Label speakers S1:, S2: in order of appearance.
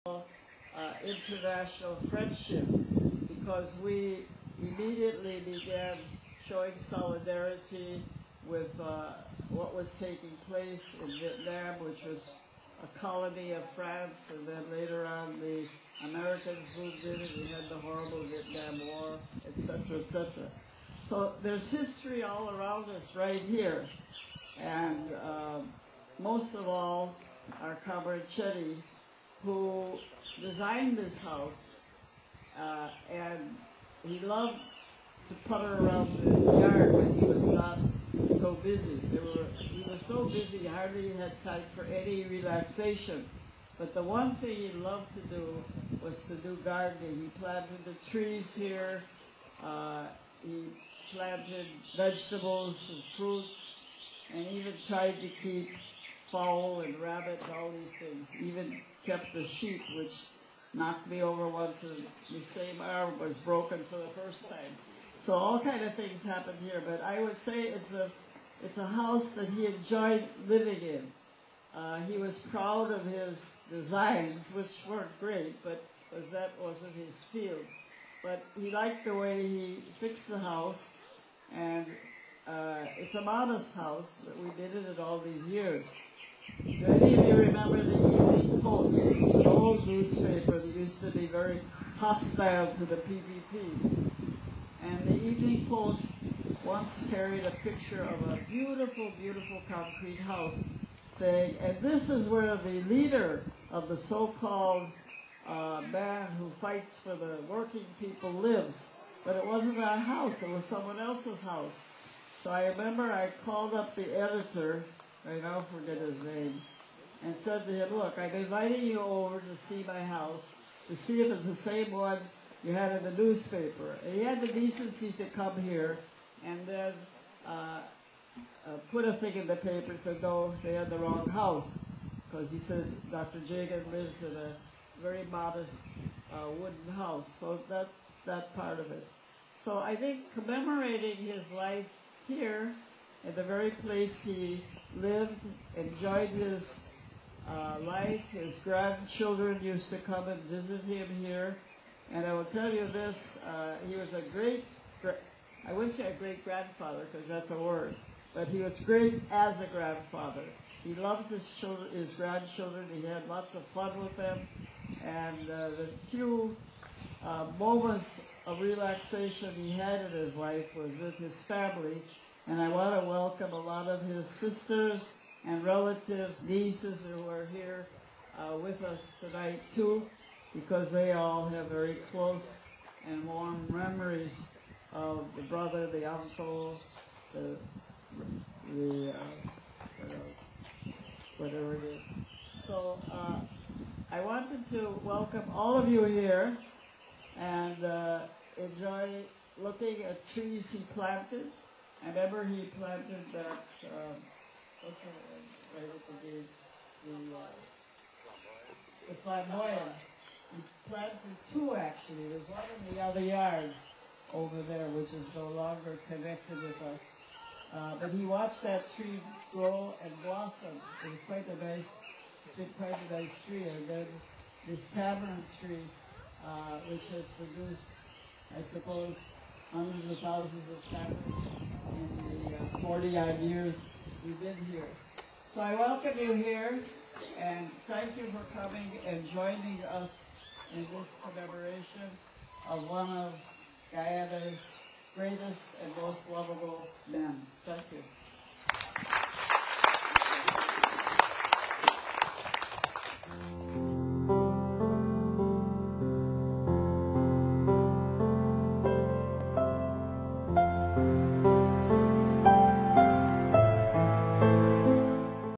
S1: international friendship, because we immediately began showing solidarity with what was taking place in Vietnam, which was a colony of France, and then later on the Americans moved in and we had the horrible Vietnam War, etc., etc. So there's history all around us right here, and most of all, our comrade Cheddi, who designed this house, and he loved to putter around the yard when he was not so busy. He was so busy he hardly had time for any relaxation. But the one thing he loved to do was to do gardening. He planted the trees here. He planted vegetables and fruits, and even tried to keep fowl and rabbit and all these things. Even kept the sheep, which knocked me over once, and the same arm was broken for the first time. So all kind of things happened here, but I would say it's a house that he enjoyed living in. He was proud of his designs, which weren't great, but because that wasn't his field. But he liked the way he fixed the house, and it's a modest house, but we did it in all these years. Do any of you remember the Evening Post? It's an old newspaper that used to be very hostile to the PPP. And the Evening Post once carried a picture of a beautiful, beautiful concrete house, saying, and this is where the leader of the so-called man who fights for the working people lives. But it wasn't our house, it was someone else's house. So I remember I called up the editor, I now forget his name, and said to him, look, I'm inviting you over to see my house, to see if it's the same one you had in the newspaper. And he had the decency to come here and then put a thing in the paper and said, no, they had the wrong house. Because he said Dr. Jagan lives in a very modest wooden house. So that's that part of it. So I think commemorating his life here, at the very place he lived, enjoyed his life. His grandchildren used to come and visit him here. And I will tell you this, he was a I wouldn't say a great-grandfather, because that's a word, but he was great as a grandfather. He loved his children, his grandchildren. He had lots of fun with them. And the few moments of relaxation he had in his life was with his family. And I want to welcome a lot of his sisters and relatives, nieces who are here with us tonight too, because they all have very close and warm memories of the brother, the uncle, whatever it is. So I wanted to welcome all of you here and enjoy looking at trees he planted. I remember he planted that, what's it, right at the gate, the flamboyant. He planted two actually. There's one in the other yard over there, which is no longer connected with us. But he watched that tree grow and blossom. It was quite a nice, it's been quite a nice tree. And then this tamarind tree, which has produced, I suppose, hundreds of thousands of tamarins in the 40-odd years we've been here. So I welcome you here, and thank you for coming and joining us in this commemoration of one of Guyana's greatest and most lovable men. Thank you.